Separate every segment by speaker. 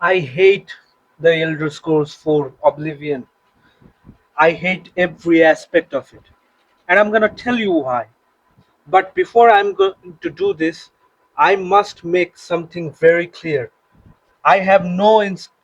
Speaker 1: I hate the Elder Scrolls 4 Oblivion. I hate every aspect of it. And I'm gonna tell you why. But before I'm going to do this, I must make something very clear. I have no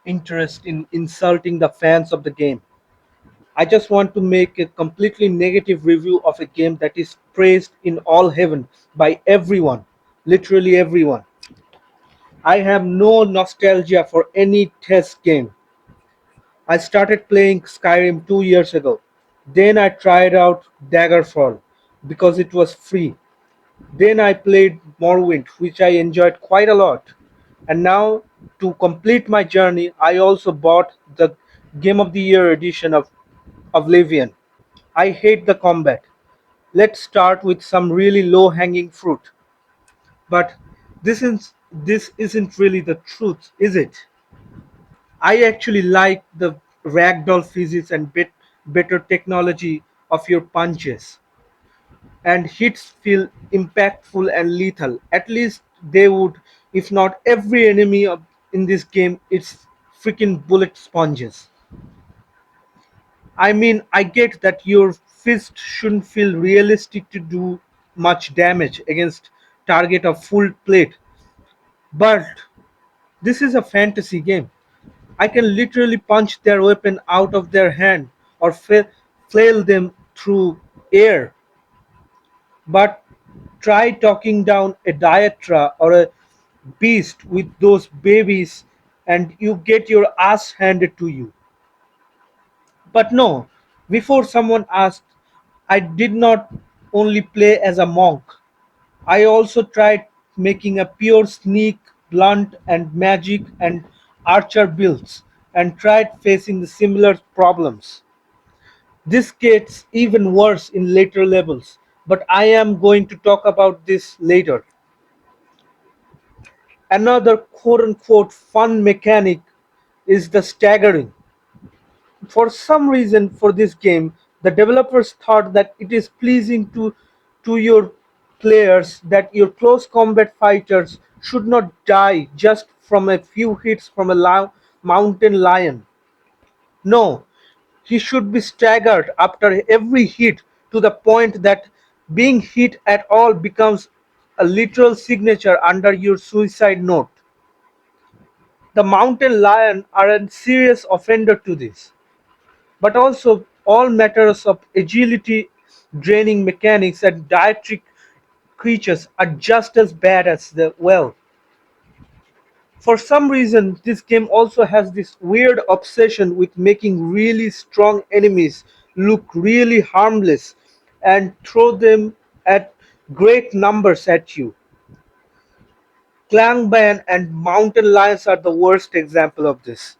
Speaker 1: interest in insulting the fans of the game. I just want to make a completely negative review of a game that is praised in all heaven by everyone, literally everyone. I have no nostalgia for any test game. I started playing Skyrim 2 years ago. Then I tried out Daggerfall because it was free. Then I played Morrowind, which I enjoyed quite a lot. And now, to complete my journey, I also bought the Game of the Year edition of Oblivion. I hate the combat. Let's start with some really low hanging fruit. But this isn't really the truth, is it? I actually like the ragdoll physics and better technology of your punches. And hits feel impactful and lethal. At least they would, if not every enemy in this game, it's freaking bullet sponges. I mean, I get that your fist shouldn't feel realistic to do much damage against target of full plate, but this is a fantasy game. I can literally punch their weapon out of their hand or flail them through air. But try talking down a diatra or a beast with those babies and you get your ass handed to you. But no, before someone asked, I did not only play as a monk, I also tried making a pure sneak, blunt, and magic and archer builds and tried facing the similar problems. This gets even worse in later levels, but I am going to talk about this later. Another quote unquote fun mechanic is the staggering. For some reason for this game, the developers thought that it is pleasing to your players that your close combat fighters should not die just from a few hits from a mountain lion. No, he should be staggered after every hit to the point that being hit at all becomes a literal signature under your suicide note. The mountain lion are a serious offender to this. But also all matters of agility, draining mechanics, and dietric creatures are just as bad as the well. For some reason, this game also has this weird obsession with making really strong enemies look really harmless and throw them at great numbers at you. Clangban and mountain lions are the worst example of this.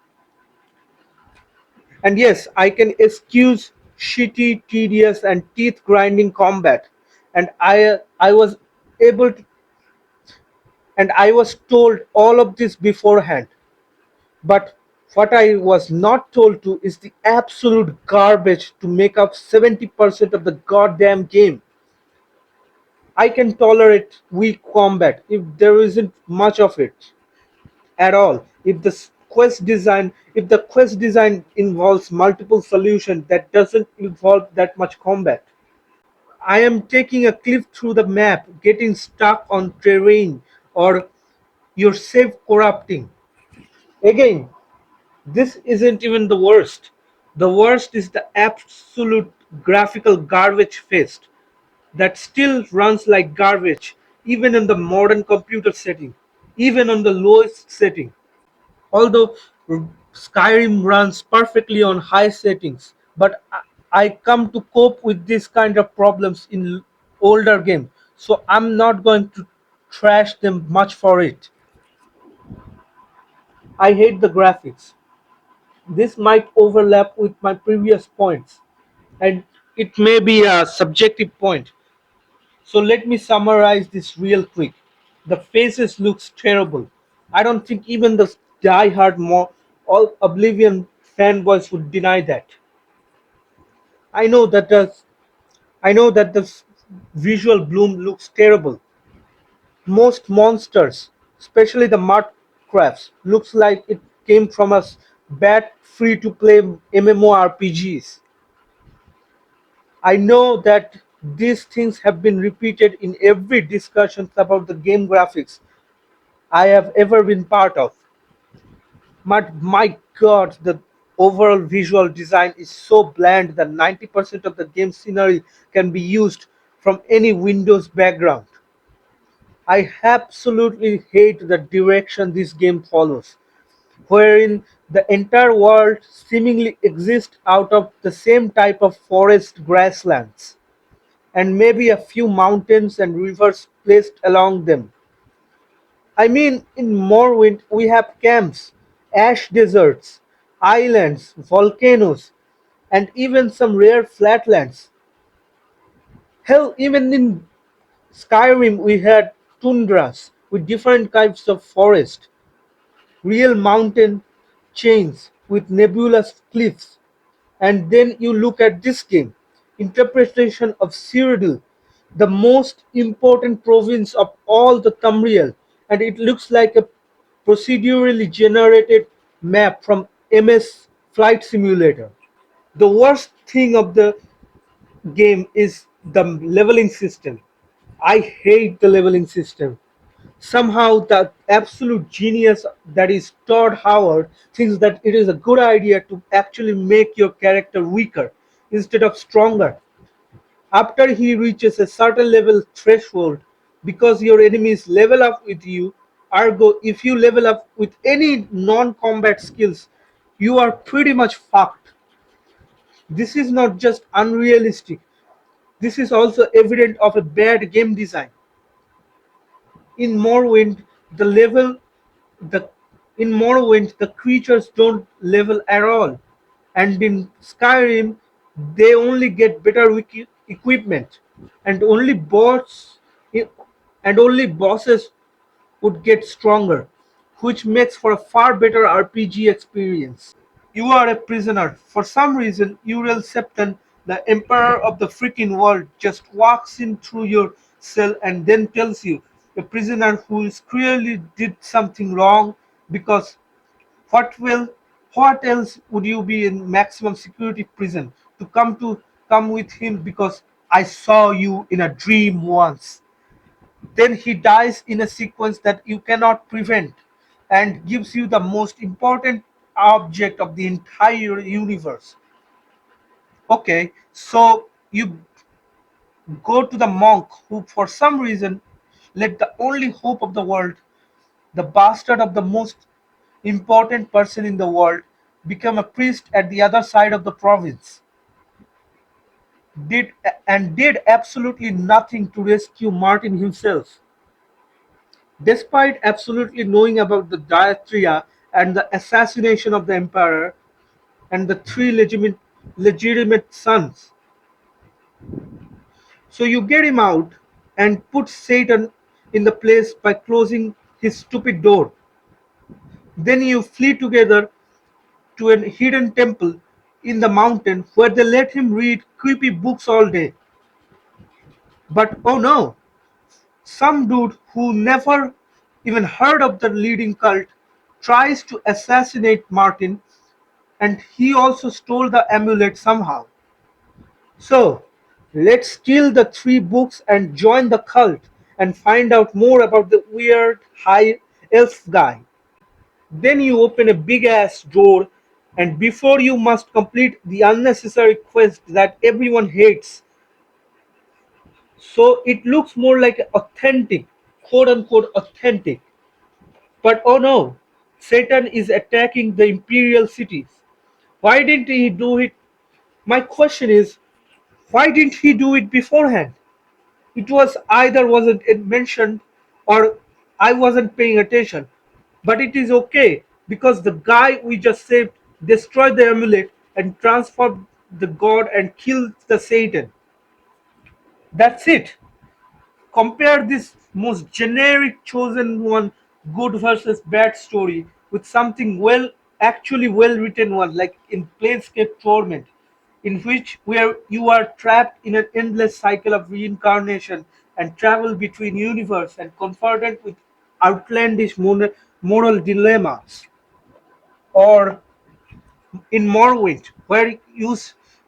Speaker 1: And yes, I can excuse shitty, tedious, and teeth-grinding combat. And I was able to, and I was told all of this beforehand. But what I was not told to is the absolute garbage to make up 70% of the goddamn game. I can tolerate weak combat if there isn't much of it at all. If the quest design involves multiple solutions that doesn't involve that much combat. I am taking a cliff through the map, getting stuck on terrain, or your save corrupting. Again, this isn't even the worst. The worst is the absolute graphical garbage fest that still runs like garbage even in the modern computer setting, even on the lowest setting. Although Skyrim runs perfectly on high settings, but I come to cope with this kind of problems in older games, so I'm not going to trash them much for it. I hate the graphics. This might overlap with my previous points, and it may be a subjective point. So let me summarize this real quick. The faces looks terrible. I don't think even the die-hard all Oblivion fanboys would deny that. I know that the I know that the visual bloom looks terrible. Most monsters, especially the mud crabs, looks like it. came from us bad free to play MMORPGs. I know that these things have been repeated in every discussion about the game graphics I have ever been part of. But my god, the overall visual design is so bland that 90% of the game scenery can be used from any Windows background. I absolutely hate the direction this game follows, wherein the entire world seemingly exists out of the same type of forest grasslands, and maybe a few mountains and rivers placed along them. I mean, in Morrowind, we have camps, ash deserts, islands, volcanoes, and even some rare flatlands. Hell, even in Skyrim, we had tundras with different types of forest, real mountain chains with nebulous cliffs. And then you look at this game interpretation of Cyrodiil, the most important province of all the Tamriel, and it looks like a procedurally generated map from MS Flight Simulator. The worst thing of the game is the leveling system. I hate the leveling system. Somehow, the absolute genius that is Todd Howard thinks that it is a good idea to actually make your character weaker instead of stronger. After he reaches a certain level threshold, because your enemies level up with you, ergo, if you level up with any non combat skills, you are pretty much fucked. This is not just unrealistic, this is also evident of a bad game design. In Morrowind, the level the in Morrowind the creatures don't level at all, and in Skyrim they only get better equipment, and only bosses would get stronger, which makes for a far better RPG experience. You are a prisoner. For some reason, Uriel Septon, the emperor of the freaking world, just walks in through your cell and then tells you, a prisoner who is clearly did something wrong, because what will what else would you be in maximum security prison to come with him because I saw you in a dream once. Then he dies in a sequence that you cannot prevent and gives you the most important object of the entire universe. Okay, so you go to the monk who, for some reason, let the only hope of the world, the bastard of the most important person in the world, become a priest at the other side of the province. Did did absolutely nothing to rescue Martin himself. Despite absolutely knowing about the diaspora and the assassination of the emperor and the three legitimate sons, so you get him out and put Satan in the place by closing his stupid door. Then you flee together to a hidden temple in the mountain where they let him read creepy books all day. But oh no, some dude who never even heard of the leading cult tries to assassinate Martin, and he also stole the amulet somehow. So, let's steal the three books and join the cult and find out more about the weird high elf guy. Then you open a big ass door, and before you must complete the unnecessary quest that everyone hates. So it looks more like authentic, quote unquote authentic. But oh no, Satan is attacking the imperial cities. Why didn't he do it? My question is, why didn't he do it beforehand? It was either wasn't mentioned or I wasn't paying attention. But it is okay because the guy we just saved destroyed the amulet and transformed the god and killed the Satan. That's it. Compare this most generic chosen one good versus bad story with something actually well written one like in Planescape Torment, in which where you are trapped in an endless cycle of reincarnation and travel between universe and confronted with outlandish moral dilemmas. or in Morrowind, where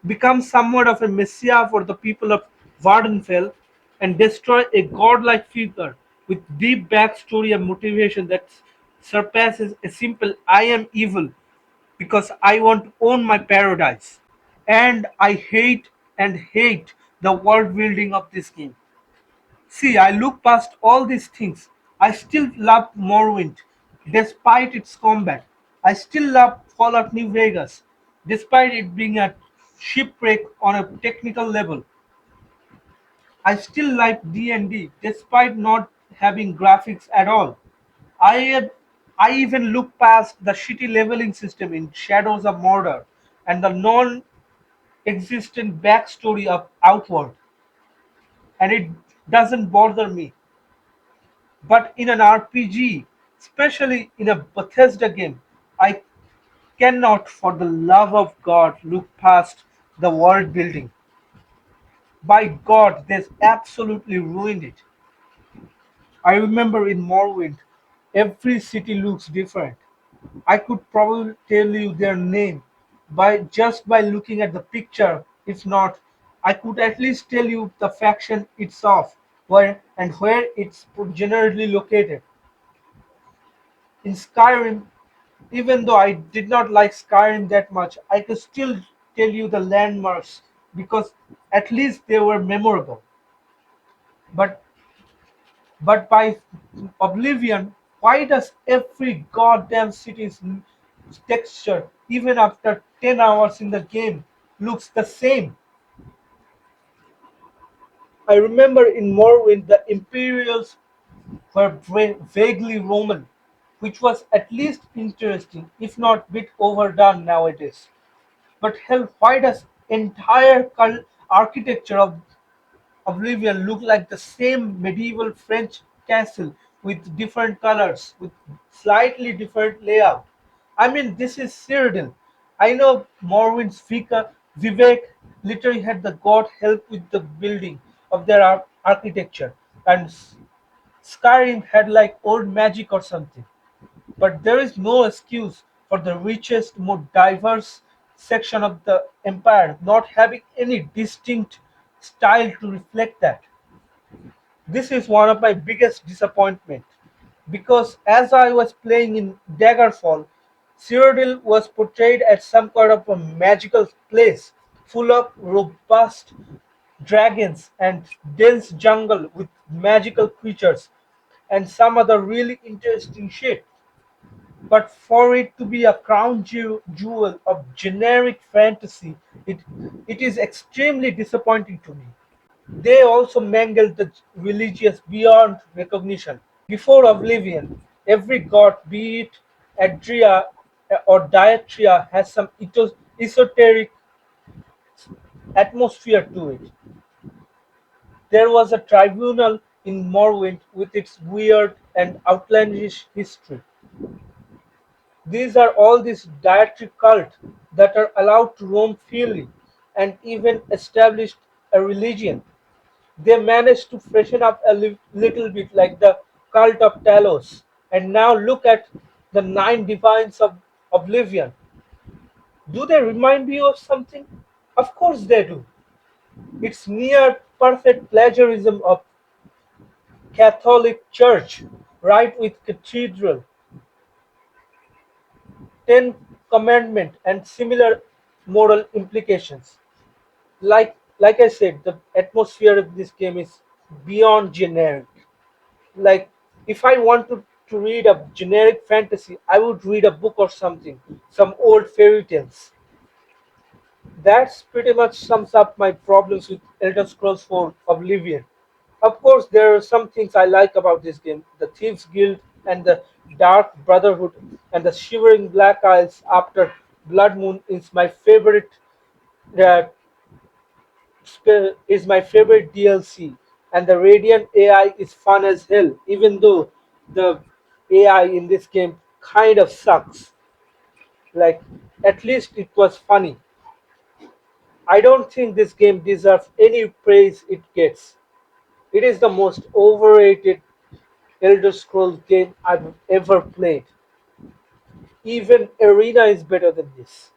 Speaker 1: become somewhat of a messiah for the people of Vardenfell and destroy a godlike figure with deep backstory and motivation that surpasses a simple "I am evil because I want to own my paradise." And I hate the world building of this game. See, I look past all these things. I still love Morrowind, despite its combat. I still love Fallout New Vegas, despite it being a shipwreck on a technical level. I still like D&D, despite not having graphics at all. I have, I even look past the shitty leveling system in Shadows of Mordor and the non-existent backstory of Outward, and it doesn't bother me. But in an RPG, especially in a Bethesda game, I cannot for the love of God look past the world building. By God, they absolutely ruined it. I remember in Morrowind, every city looks different. I could probably tell you their name by looking at the picture. If not, I could at least tell you the faction it's of, where it's generally located. In Skyrim, even though I did not like Skyrim that much, I could still tell you the landmarks because at least they were memorable. But by Oblivion, why does every goddamn city's texture, even after 10 hours in the game, looks the same? I remember in Morrowind the Imperials were vaguely Roman, which was at least interesting, if not bit overdone nowadays. But hell, why does entire architecture of Oblivion look like the same medieval French castle with different colors, with slightly different layout? I mean, this is Cyrodiil. I know Morwin's Vivek literally had the god help with the building of their architecture, and Skyrim had like old magic or something. But there is no excuse for the richest, more diverse section of the empire not having any distinct style to reflect that. This is one of my biggest disappointment because as I was playing in Daggerfall, Cyrodiil was portrayed as some kind of a magical place full of robust dragons and dense jungle with magical creatures and some other really interesting shit. But for it to be a crown jewel of generic fantasy, it, it is extremely disappointing to me. They also mangled the religious beyond recognition. Before Oblivion, every god, be it Adria or Diatria, has some esoteric atmosphere to it. There was a tribunal in Morrowind with its weird and outlandish history. These are all these dietary cult that are allowed to roam freely and even established a religion. They managed to freshen up a little bit like the cult of Talos. And now look at the nine divines of Oblivion. Do they remind you of something? Of course they do. It's near perfect plagiarism of Catholic Church, right with cathedral, Ten Commandment, and similar moral implications. Like I said, the atmosphere of this game is beyond generic. Like if I want to read a generic fantasy, I would read a book or something, some old fairy tales. That's pretty much sums up my problems with Elder Scrolls 4 Oblivion. Of course, there are some things I like about this game. The Thieves Guild and the Dark Brotherhood and the Shivering Black Isles after Blood Moon uh, is my favorite DLC, and the Radiant AI is fun as hell, even though the AI in this game kind of sucks. Like, at least it was funny. I don't think this game deserves any praise it gets. It is the most overrated Elder Scrolls game I've ever played. Even Arena is better than this.